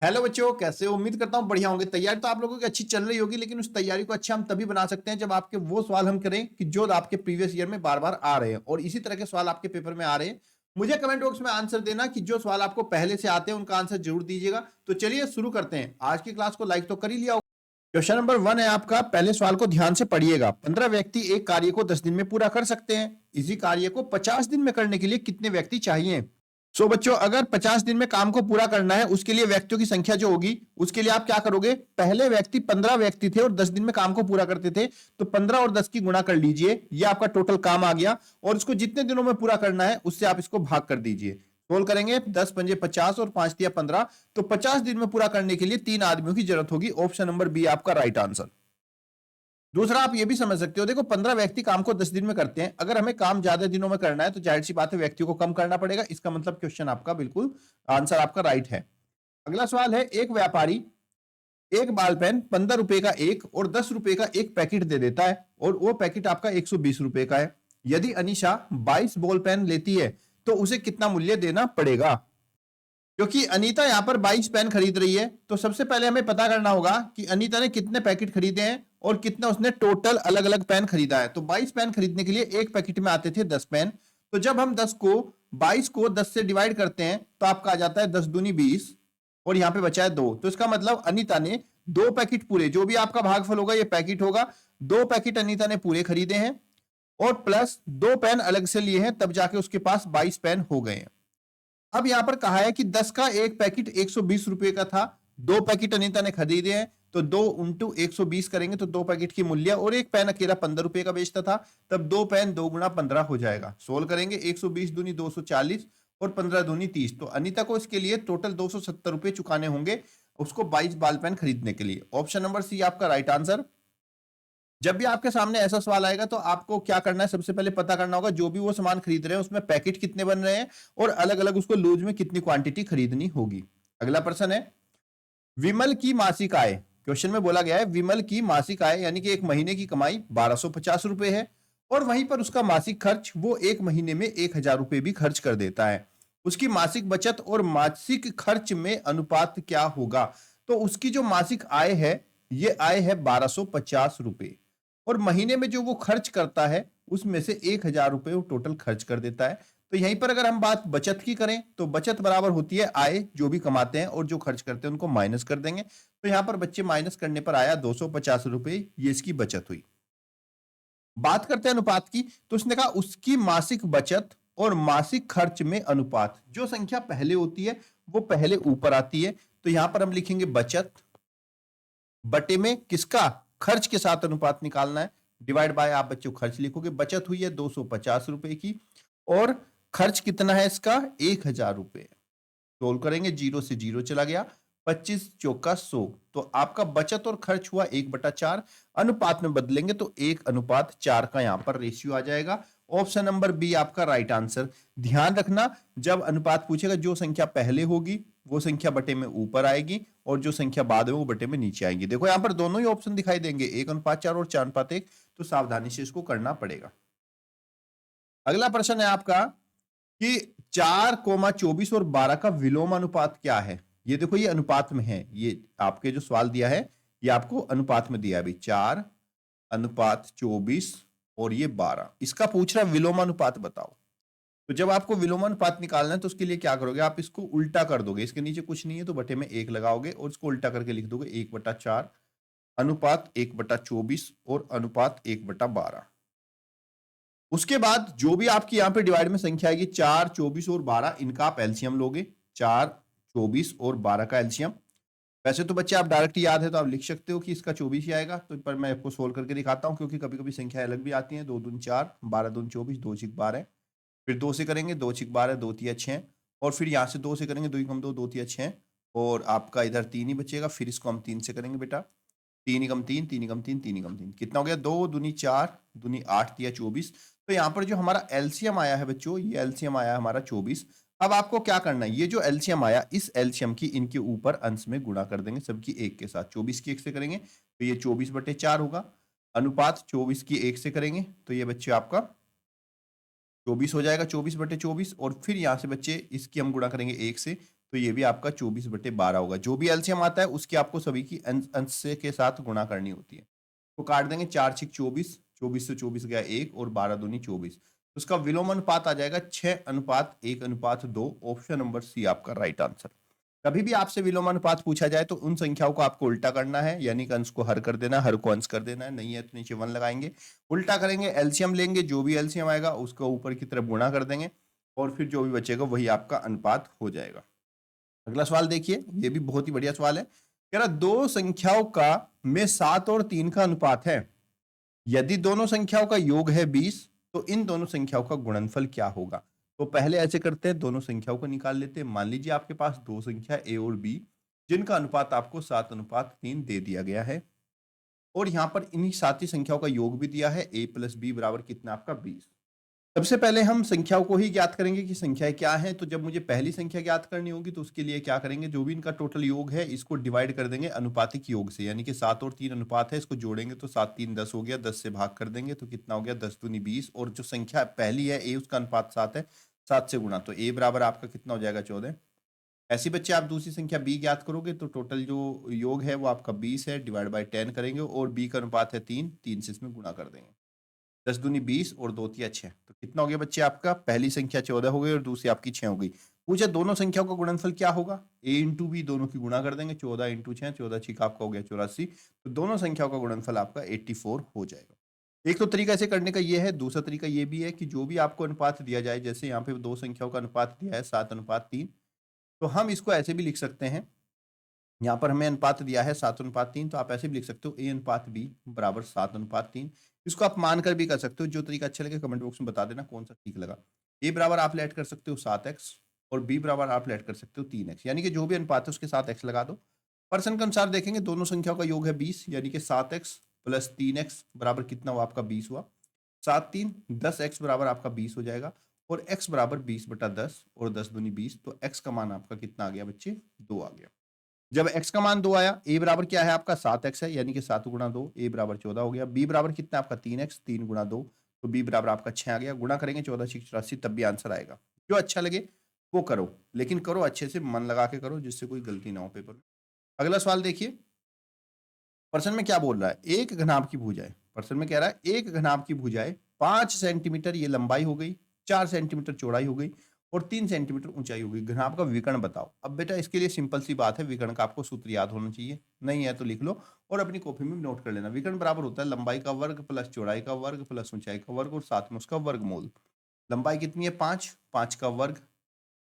Hello बच्चों, कैसे हो? उम्मीद करता हूँ बढ़िया होंगे। तैयारी तो आप लोगों की अच्छी चल रही होगी, लेकिन उस तैयारी को अच्छा हम तभी बना सकते हैं जब आपके वो सवाल हम करें कि जो आपके प्रीवियस ईयर में बार बार आ रहे हैं और इसी तरह के सवाल आपके पेपर में आ रहे हैं। मुझे कमेंट बॉक्स में आंसर देना कि जो सवाल आपको पहले से आते हैं उनका आंसर जरूर दीजिएगा। तो चलिए शुरू करते हैं। आज की क्लास को लाइक तो कर ही लिया होगा। क्वेश्चन नंबर 1 है आपका। पहले सवाल को ध्यान से पढ़िएगा। 15 व्यक्ति एक कार्य को 10 दिन में पूरा कर सकते हैं। इसी कार्य को 50 दिन में करने के लिए कितने व्यक्ति चाहिए? बच्चों, अगर 50 दिन में काम को पूरा करना है, उसके लिए व्यक्तियों की संख्या जो होगी, उसके लिए आप क्या करोगे? पहले व्यक्ति 15 व्यक्ति थे और 10 दिन में काम को पूरा करते थे, तो 15 और 10 की गुणा कर लीजिए। ये आपका टोटल काम आ गया और इसको जितने दिनों में पूरा करना है उससे आप इसको भाग कर दीजिए। सोल्व करेंगे, 10 पंजे 50 और 5 दिया 15, तो 50 दिन में पूरा करने के लिए 3 आदमियों की जरूरत होगी। ऑप्शन नंबर बी आपका राइट आंसर। दूसरा आप ये भी समझ सकते हो, देखो 15 व्यक्ति काम को 10 दिन में करते हैं। अगर हमें काम ज्यादा दिनों में करना है तो जाहिर सी बात है व्यक्तियों को कम करना पड़ेगा। इसका मतलब क्वेश्चन आपका बिल्कुल आंसर आपका राइट है। अगला सवाल है, एक व्यापारी एक बाल पेन 15 रुपए का एक और 10 रुपए का एक पैकेट दे देता है और वो पैकेट आपका 120 रुपए का है। यदि अनीशा 22 बॉल पेन लेती है तो उसे कितना मूल्य देना पड़ेगा? क्योंकि अनीता यहां पर 22 पेन खरीद रही है, तो सबसे पहले हमें पता करना होगा कि अनीता ने कितने पैकेट खरीदे हैं और कितना उसने टोटल अलग अलग पेन खरीदा है। तो 22 पेन खरीदने के लिए एक पैकेट में आते थे 10 पेन। तो जब हम 22 को 10 से डिवाइड करते हैं तो आपका आ जाता है 10 दूनी 20 और यहां पे बचा है 2। तो इसका मतलब अनीता ने 2 पैकेट पूरे, जो भी आपका भागफल होगा ये पैकेट होगा, 2 पैकेट अनीता ने पूरे खरीदे हैं और प्लस 2 पेन अलग से लिए हैं, तब जाके उसके पास 22 पेन हो गए हैं। अब यहां पर कहा है कि 10 का एक पैकेट 120 रुपए का था, 2 पैकेट अनीता ने खरीदे हैं, तो 2 इंटू 120 करेंगे तो 2 पैकेट की मूल्य, और एक पेन अकेला 15 रुपए का बेचता था, तब 2 पेन 2 गुना 15 हो जाएगा। सोल्व करेंगे, 120 दूनी 240 और 15 दूनी 30, तो अनीता को इसके लिए टोटल 270 रुपए चुकाने होंगे उसको 22 बाल पेन खरीदने के लिए। ऑप्शन नंबर सी आपका राइट आंसर। जब भी आपके सामने ऐसा सवाल आएगा तो आपको क्या करना है, सबसे पहले पता करना होगा जो भी वो सामान खरीद रहे हैं उसमें पैकेट कितने बन रहे हैं और अलग अलग उसको लूज में कितनी क्वांटिटी खरीदनी होगी। अगला प्रश्न है, विमल की मासिक आय। क्वेश्चन में बोला गया है विमल की मासिक आय यानी कि एक महीने की कमाई 1250 रुपए है और वहीं पर उसका मासिक खर्च वो एक महीने में 1000 रुपए भी खर्च कर देता है। उसकी मासिक बचत और मासिक खर्च में अनुपात क्या होगा? तो उसकी जो मासिक आय है, ये आय है 1250 रुपए और महीने में जो वो खर्च करता है उसमें से 1000 रुपए वो टोटल खर्च कर देता है। तो यहीं पर अगर हम बात बचत की करें तो बचत बराबर होती है आय, जो भी कमाते हैं और जो खर्च करते हैं उनको माइनस कर देंगे। तो यहां पर बच्चे माइनस करने पर आया 250 रुपए, ये इसकी बचत हुई। बात करते हैं अनुपात की, तो उसने कहा उसकी मासिक बचत और मासिक खर्च में अनुपात, जो संख्या पहले होती है वो पहले ऊपर आती है। तो यहां पर हम लिखेंगे बचत बटे में किसका? खर्च के साथ अनुपात निकालना है, डिवाइड बाय आप बच्चों खर्च लिखोगे। बचत हुई है 250 रुपए की और खर्च कितना है इसका? 1000 रुपए। सोल्व करेंगे, जीरो से जीरो चला गया, 25 चौका 100, तो आपका बचत और खर्च हुआ 1/4। अनुपात में बदलेंगे तो 1/4 का यहां पर रेशियो आ जाएगा। ऑप्शन नंबर बी आपका राइट आंसर। ध्यान रखना, जब अनुपात पूछेगा जो संख्या पहले होगी वो संख्या बटे में ऊपर आएगी और जो संख्या बाद में वो बटे में नीचे आएगी। देखो यहां पर दोनों ही ऑप्शन दिखाई देंगे, 1/4 और 4/1, तो सावधानी से इसको करना पड़ेगा। अगला प्रश्न है आपका कि 4, 24 और 12 का विलोम अनुपात क्या है? ये देखो ये अनुपात में है, ये आपके जो सवाल दिया है ये आपको अनुपात में दिया है अभी, 4:24 और ये 12, इसका पूछ रहा है विलोमानुपात बताओ। तो जब आपको विलोमानुपात निकालना है तो उसके लिए क्या करोगे, आप इसको उल्टा कर दोगे, इसके नीचे कुछ नहीं है तो बटे में 1 लगाओगे और इसको उल्टा करके लिख दोगे 1/4 अनुपात 1/24 और अनुपात 1/12। उसके बाद जो भी आपकी यहां पे डिवाइड में संख्या आएगी 4, 24 और 12, इनका आप एलसीएम लोगे, 4, 24 और 12 का एलसीएम। वैसे तो बच्चे आप डायरेक्ट याद है तो आप लिख सकते हो कि इसका 24 ही आएगा, तो पर मैं आपको सोल्व करके दिखाता हूं क्योंकि कभी कभी संख्या अलग भी आती है। 2 दूनी 4, 12 दूनी 24, 2 छिक 12, फिर 2 से करेंगे 2 छिक 12, 2 तिया 6, और फिर यहाँ से 2 से करेंगे 2 कम 2, 2 तिया 6, और आपका इधर 3 ही बचेगा। फिर इसको हम 3 से करेंगे बेटा, 3 कम 3, 3 कम 3, 3 कम 3, कितना हो गया? 2 दूनी 4 दूनी 8 तिया 24। तो यहाँ पर जो हमारा एलसीएम आया है बच्चों, ये एलसीएम आया हमारा 24। अब आपको क्या करना है, ये जो एलसीएम आया इस एलसीएम की इनके ऊपर अंश में गुणा कर देंगे सबकी 1 के साथ। 24 की 1 से करेंगे तो ये 24/4 होगा, अनुपात 24 की 1 से करेंगे तो ये बच्चे आपका 24 हो जाएगा, 24/24, और फिर यहाँ से बच्चे इसकी हम गुणा करेंगे 1 से तो ये भी आपका 24/12 होगा। जो भी एलसीएम आता है उसकी आपको सभी की अंश से के साथ गुणा करनी होती है। तो काट देंगे 4 छीक 24, 24 से 24 गया 1 और 12 दूनी 24। तो उसका विलोम अनुपात आ जाएगा 6:1:2। ऑप्शन नंबर सी आपका राइट आंसर। कभी भी आपसे विलोम अनुपात पूछा जाए तो उन संख्याओं को आपको उल्टा करना है, यानी कि अंश को हर कर देना, हर को अंश कर देना है। नहीं है तो नीचे 1 लगाएंगे, उल्टा करेंगे, एलसीएम लेंगे, जो भी एलसीएम आएगा उसको ऊपर की तरफ गुणा कर देंगे और फिर जो भी बचेगा वही आपका अनुपात हो जाएगा। अगला सवाल देखिए, ये भी बहुत ही बढ़िया सवाल है। कह रहा दो संख्याओं का में 7 और 3 का अनुपात है। यदि दोनों संख्याओं का योग है 20 तो इन दोनों संख्याओं का गुणनफल क्या होगा। तो पहले ऐसे करते हैं, दोनों संख्याओं को निकाल लेते हैं। मान लीजिए आपके पास दो संख्या ए और बी जिनका अनुपात आपको 7:3 दे दिया गया है और यहां पर इन्हीं सात ही संख्याओं का योग भी दिया है, a + b बराबर कितना आपका 20। सबसे पहले हम संख्याओं को ही ज्ञात करेंगे कि संख्याएं क्या हैं। तो जब मुझे पहली संख्या ज्ञात करनी होगी तो उसके लिए क्या करेंगे, जो भी इनका टोटल योग है इसको डिवाइड कर देंगे अनुपातिक योग से, यानी कि 7 और 3 अनुपात है, इसको जोड़ेंगे तो 7 3 10 हो गया, 10 से भाग कर देंगे तो कितना हो गया, 10 दूनी 20। और जो संख्या पहली है ए उसका अनुपात 7 है, 7 से गुणा, तो ए बराबर आपका कितना हो जाएगा 14। ऐसे बच्चे आप दूसरी संख्या बी ज्ञात करोगे तो टोटल जो योग है वो आपका 20 है, डिवाइड बाई 10 करेंगे और बी का अनुपात है 3, 3 से इसमें गुणा कर देंगे। 10 दूनी 20 और 2 तिया 6, तो कितना हो गया बच्चे आपका, पहली संख्या 14 हो गई और दूसरी आपकी 6 हो गई। पूछे दोनों संख्याओं का गुणनफल क्या होगा, a इंटू बी, दोनों की गुणा कर देंगे, 14 इंटू 6, 14 6 आपका हो गया 84। तो दोनों संख्याओं का गुणनफल आपका 84 हो जाएगा। एक तो तरीका ऐसे करने का ये है, दूसरा तरीका ये भी है कि जो भी आपको अनुपात दिया जाए, जैसे यहाँ पे दो संख्याओं का अनुपात दिया है 7:3, तो हम इसको ऐसे भी लिख सकते हैं। यहाँ पर हमें अनुपात दिया है 7:3, तो आप ऐसे भी लिख सकते हो a/b बराबर 7:3। इसको आप मानकर भी कर सकते हो, जो तरीका अच्छा लगे कमेंट बॉक्स में बता देना कौन सा ठीक लगा। a बराबर आप लेट कर सकते हो 7x और b बराबर आप लेट कर सकते हो 3x, यानी कि जो भी अनुपात है उसके साथ x लगा दो। पर्सन के अनुसार देखेंगे, दोनों संख्याओं का योग है 20, यानी कि 7x + 3x बराबर कितना हुआ आपका 20 हुआ। 7 3 10x बराबर आपका 20 हो जाएगा और x बराबर 20/10 और 10 दूनी 20, तो x का मान आपका कितना आ गया बच्चे, 2 आ गया। जब x का मान 2 आया, a बराबर क्या है आपका 7x है, यानी कि 7 गुणा 2, a बराबर 14 हो गया। b बराबर कितना आपका 3x, 3 गुणा 2, तो b बराबर आपका 6 आ गया। गुणा करेंगे 14 6 84, तब भी आंसर आएगा। जो अच्छा लगे वो करो, लेकिन करो अच्छे से, मन लगा के करो, जिससे कोई गलती ना हो पेपर में। अगला सवाल देखिए, प्रश्न में क्या बोल रहा है, एक घनाभ की भुजाएं, प्रश्न में कह रहा है एक घनाभ की भुजाएं 5 सेंटीमीटर ये लंबाई हो गई, 4 सेंटीमीटर चौड़ाई हो गई और 3 सेंटीमीटर ऊंचाई हो गई। घनाभ का विकर्ण बताओ। अब बेटा इसके लिए सिंपल सी बात है, विकर्ण का आपको सूत्र याद होना चाहिए, नहीं है तो लिख लो और अपनी कॉपी में नोट कर लेना। विकर्ण बराबर होता है लंबाई का वर्ग प्लस चौड़ाई का वर्ग प्लस ऊंचाई का वर्ग और साथ में उसका वर्गमूल। लंबाई कितनी है 5, 5 का वर्ग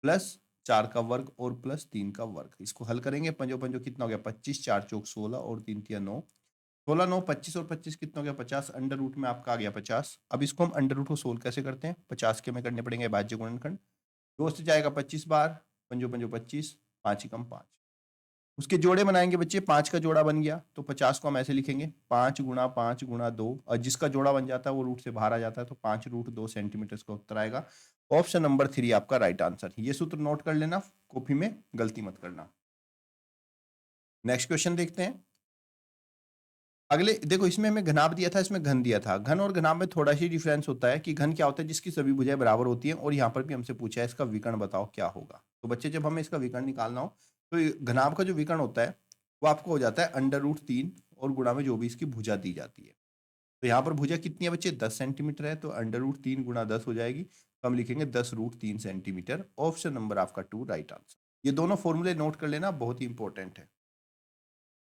प्लस 4 का वर्ग और प्लस 3 का वर्ग। इसको हल करेंगे, पंजो पंजो कितना हो गया 25, 4 चौक 16 और 3 तिया 9, 16 9 25 और 25 कितना हो गया 50, अंडर रूट में आपका आ गया 50। अब इसको हम अंडर रूट को सोल्व कैसे करते हैं, 50 के में करने पड़ेंगे भाज्य गुणनखंड, 2 से जाएगा 25 बार, पंजो पंजो 25, 5 एकम 5। उसके जोड़े बनाएंगे बच्चे, 5 का जोड़ा बन गया तो 50 को हम ऐसे लिखेंगे 5 गुणा 5 गुणा 2, और जिसका जोड़ा बन जाता है वो रूट से बाहर आ जाता है, तो 5 रूट 2 सेंटीमीटर का उत्तर आएगा। ऑप्शन नंबर 3 आपका राइट आंसर। ये सूत्र नोट कर लेना, कॉपी में गलती मत करना। नेक्स्ट क्वेश्चन देखते हैं। अगले देखो, इसमें हमें घनाभ दिया था, इसमें घन दिया था। घन और घनाभ में थोड़ा सी डिफरेंस होता है कि घन क्या होता है, जिसकी सभी भुजाएं बराबर होती हैं, और यहाँ पर भी हमसे पूछा है इसका विकर्ण बताओ क्या होगा। तो बच्चे जब हमें इसका विकर्ण निकालना हो तो घनाभ का जो विकर्ण होता है वो आपको हो जाता है अंडर रूट 3 और गुणा में जो भी इसकी भुजा दी जाती है। तो यहाँ पर भुजा कितनी है बच्चे 10 सेंटीमीटर है, तो अंडर रूट 3 गुणा 10 हो जाएगी, तो हम लिखेंगे 10 रूट 3 सेंटीमीटर। ऑप्शन नंबर आपका 2 राइट आंसर। ये दोनों फॉर्मूले नोट कर लेना, बहुत ही इंपॉर्टेंट है।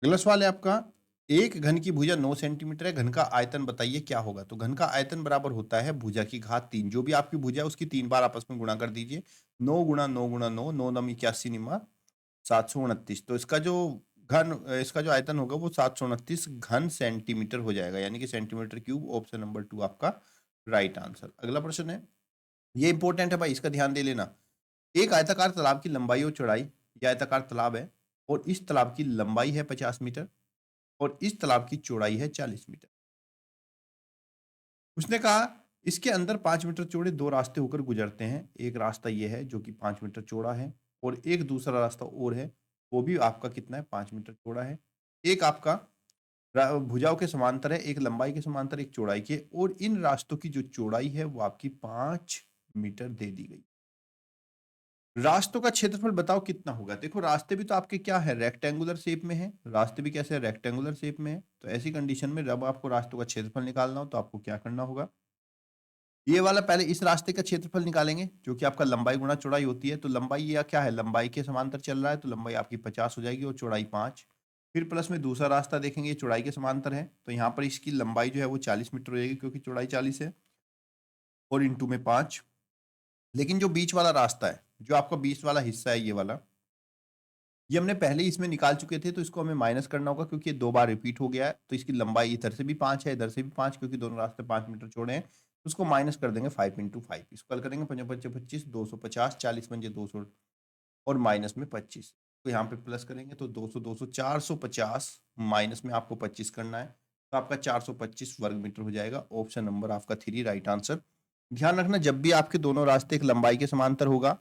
अगला सवाल है आपका, एक घन की भुजा 9 सेंटीमीटर है, घन का आयतन बताइए क्या होगा। तो घन का आयतन बराबर होता है भुजा की घात 3, जो भी आपकी भुजा है उसकी 3 बार आपस में गुणा कर दीजिए। 9 गुणा 9 गुणा 9, 9 9 81 निमा 729, तो इसका जो घन, इसका जो आयतन होगा वो 729 घन सेंटीमीटर हो जाएगा, यानी कि सेंटीमीटर क्यूब। ऑप्शन नंबर 2 आपका राइट आंसर। अगला प्रश्न है, ये इंपॉर्टेंट है भाई, इसका ध्यान दे लेना। एक आयताकार तालाब की लंबाई और चौड़ाई, यह आयताकार तालाब है और इस तालाब की लंबाई है 50 मीटर और इस तालाब की चौड़ाई है 40 मीटर। उसने कहा इसके अंदर 5 मीटर चौड़े दो रास्ते होकर गुजरते हैं। एक रास्ता ये है जो कि 5 मीटर चौड़ा है और एक दूसरा रास्ता और है, वो भी आपका कितना है 5 मीटर चौड़ा है। एक आपका भुजाओं के समांतर है, एक लंबाई के समांतर, एक चौड़ाई के, और इन रास्तों की जो चौड़ाई है वो आपकी 5 मीटर दे दी गई। रास्तों का क्षेत्रफल बताओ कितना होगा? देखो रास्ते भी तो आपके क्या है, रेक्टेंगुलर शेप में है, रास्ते भी कैसे रेक्टेंगुलर शेप में है। तो ऐसी कंडीशन में जब आपको रास्तों का क्षेत्रफल निकालना हो तो आपको क्या करना होगा, ये वाला पहले इस रास्ते का क्षेत्रफल निकालेंगे जो कि आपका लंबाई गुणा चौड़ाई होती है। तो लंबाई या क्या है, लंबाई के समांतर चल रहा है तो लंबाई आपकी 50 हो जाएगी और चौड़ाई 5। फिर प्लस में दूसरा रास्ता देखेंगे, ये चौड़ाई के समांतर है तो यहाँ पर इसकी लंबाई जो है वो 40 मीटर हो जाएगी क्योंकि चौड़ाई 40 है, और इंटू में 5। लेकिन जो बीच वाला रास्ता है, जो आपका बीच वाला हिस्सा है ये वाला, ये हमने पहले ही इसमें निकाल चुके थे तो इसको हमें माइनस करना होगा क्योंकि ये 2 बार रिपीट हो गया है। तो इसकी लंबाई इधर से भी 5 है, इधर से भी 5, क्योंकि दोनों रास्ते 5 मीटर चौड़े हैं। तो उसको माइनस कर देंगे 5 इंटू 5। इसको हल करेंगे 5 5 25, 250, 40 पंजे 200 और माइनस में 25। तो यहाँ पे प्लस करेंगे तो 200 200 450, माइनस में आपको 25 करना है तो आपका 425 वर्ग मीटर हो जाएगा। ऑप्शन नंबर आपका 3 राइट आंसर। ध्यान रखना, जब भी आपके दोनों रास्ते एक लंबाई के समांतर होगा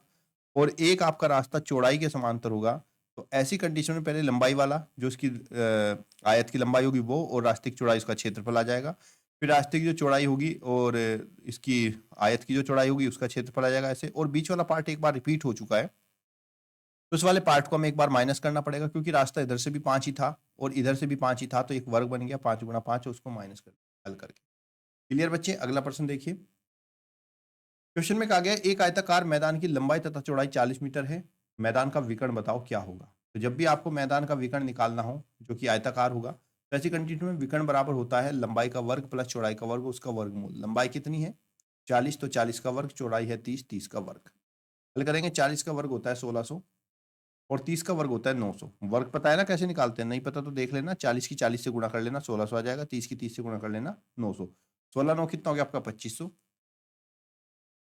और एक आपका रास्ता चौड़ाई के समांतर होगा, तो ऐसी कंडीशन में पहले लंबाई वाला जो उसकी आयत की लंबाई होगी वो, और रास्ते की चौड़ाई उसका क्षेत्रफल आ जाएगा। फिर रास्ते की जो चौड़ाई होगी और इसकी आयत की जो चौड़ाई होगी उसका क्षेत्रफल आ जाएगा ऐसे। और बीच वाला पार्ट एक बार रिपीट हो चुका है तो उस वाले पार्ट को हमें एक बार माइनस करना पड़ेगा क्योंकि रास्ता इधर से भी 5 ही था और इधर से भी 5 ही था, तो एक वर्ग बन गया 5 गुणा 5, उसको माइनस कर हल करके। क्लियर बच्चे? अगला प्रश्न देखिए। क्वेश्चन में कहा गया एक आयताकार मैदान की लंबाई तथा चौड़ाई 40 मीटर है, मैदान का विकर्ण बताओ क्या होगा। तो जब भी आपको मैदान का विकर्ण निकालना हो जो कि आयताकार होगा, तो ऐसी कंडीशन में विकर्ण बराबर होता है लंबाई का वर्ग प्लस चौड़ाई का वर्ग, उसका वर्गमूल। लंबाई कितनी है 40, तो 40 का वर्ग, चौड़ाई है 30, 30 का वर्ग। हल करेंगे, 40 का वर्ग होता है 1600 और 30 का वर्ग होता है 900। वर्ग पता है ना कैसे निकालते हैं, नहीं पता तो देख लेना। 40 की 40 से गुणा कर लेना 1600 आ जाएगा, 30 की 30 से गुणा कर लेना 900। 16 9 कितना हो गया आपका 2500।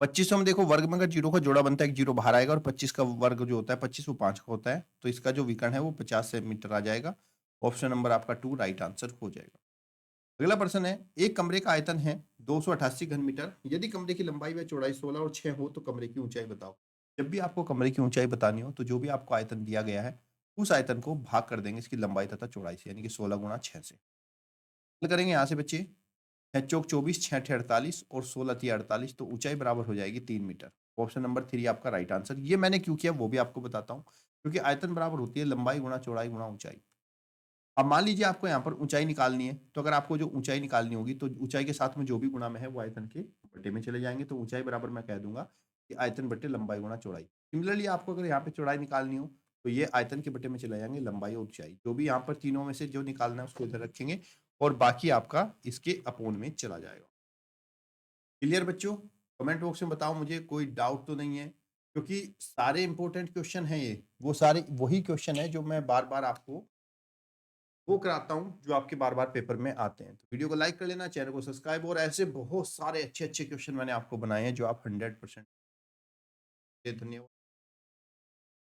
2500 में देखो वर्ग में अगर जीरो का जोड़ा बनता है एक जीरो बाहर आएगा और 25 का वर्ग जो होता है 25 वो 5 का होता है, तो इसका जो विकर्ण है वो 50 सेंटीमीटर आ जाएगा। ऑप्शन नंबर आपका 2 राइट आंसर हो जाएगा। अगला प्रश्न है, एक कमरे का आयतन है 288 घन मीटर, यदि कमरे की लंबाई व चौड़ाई 16 और 6 हो तो कमरे की ऊंचाई बताओ। जब भी आपको कमरे की ऊंचाई बतानी हो तो जो भी आपको आयतन दिया गया है उस आयतन को भाग कर देंगे इसकी लंबाई तथा चौड़ाई से, यानी कि 16 गुणा 6 से। हल करेंगे यहाँ से बच्चे, 6 चौक 24, 6 ठे 48 और 16 तिया 48, तो ऊंचाई बराबर हो जाएगी 3 मीटर। ऑप्शन नंबर 3 आपका राइट आंसर। ये मैंने क्यों किया वो भी आपको बताता हूँ, क्योंकि आयतन बराबर होती है लंबाई गुणा चौड़ाई गुणा ऊंचाई। अब मान लीजिए आपको यहाँ पर ऊंचाई निकालनी है, तो अगर आपको जो ऊंचाई निकालनी होगी तो ऊंचाई के साथ में जो भी गुणा में है वो आयतन के बट्टे में चले जाएंगे, तो ऊंचाई बराबर मैं कह दूंगा कि आयतन बट्टे लंबाई गुणा चौड़ाई। सिमिलरली आपको अगर यहाँ पे चौड़ाई निकालनी हो तो ये आयतन के बट्टे में चले जाएंगे लंबाई और ऊंचाई, जो भी यहाँ पर तीनों में से जो निकालना है उसको इधर रखेंगे और बाकी आपका इसके अपोन में चला जाएगा। क्लियर बच्चों? कमेंट बॉक्स में बताओ मुझे, कोई डाउट तो नहीं है, क्योंकि सारे इंपॉर्टेंट क्वेश्चन हैं ये, वो सारे वही क्वेश्चन है जो मैं बार बार आपको वो कराता हूँ जो आपके बार बार पेपर में आते हैं। तो वीडियो को लाइक कर लेना, चैनल को सब्सक्राइब, और ऐसे बहुत सारे अच्छे अच्छे क्वेश्चन मैंने आपको बनाए हैं जो आप 100% धन्यवाद।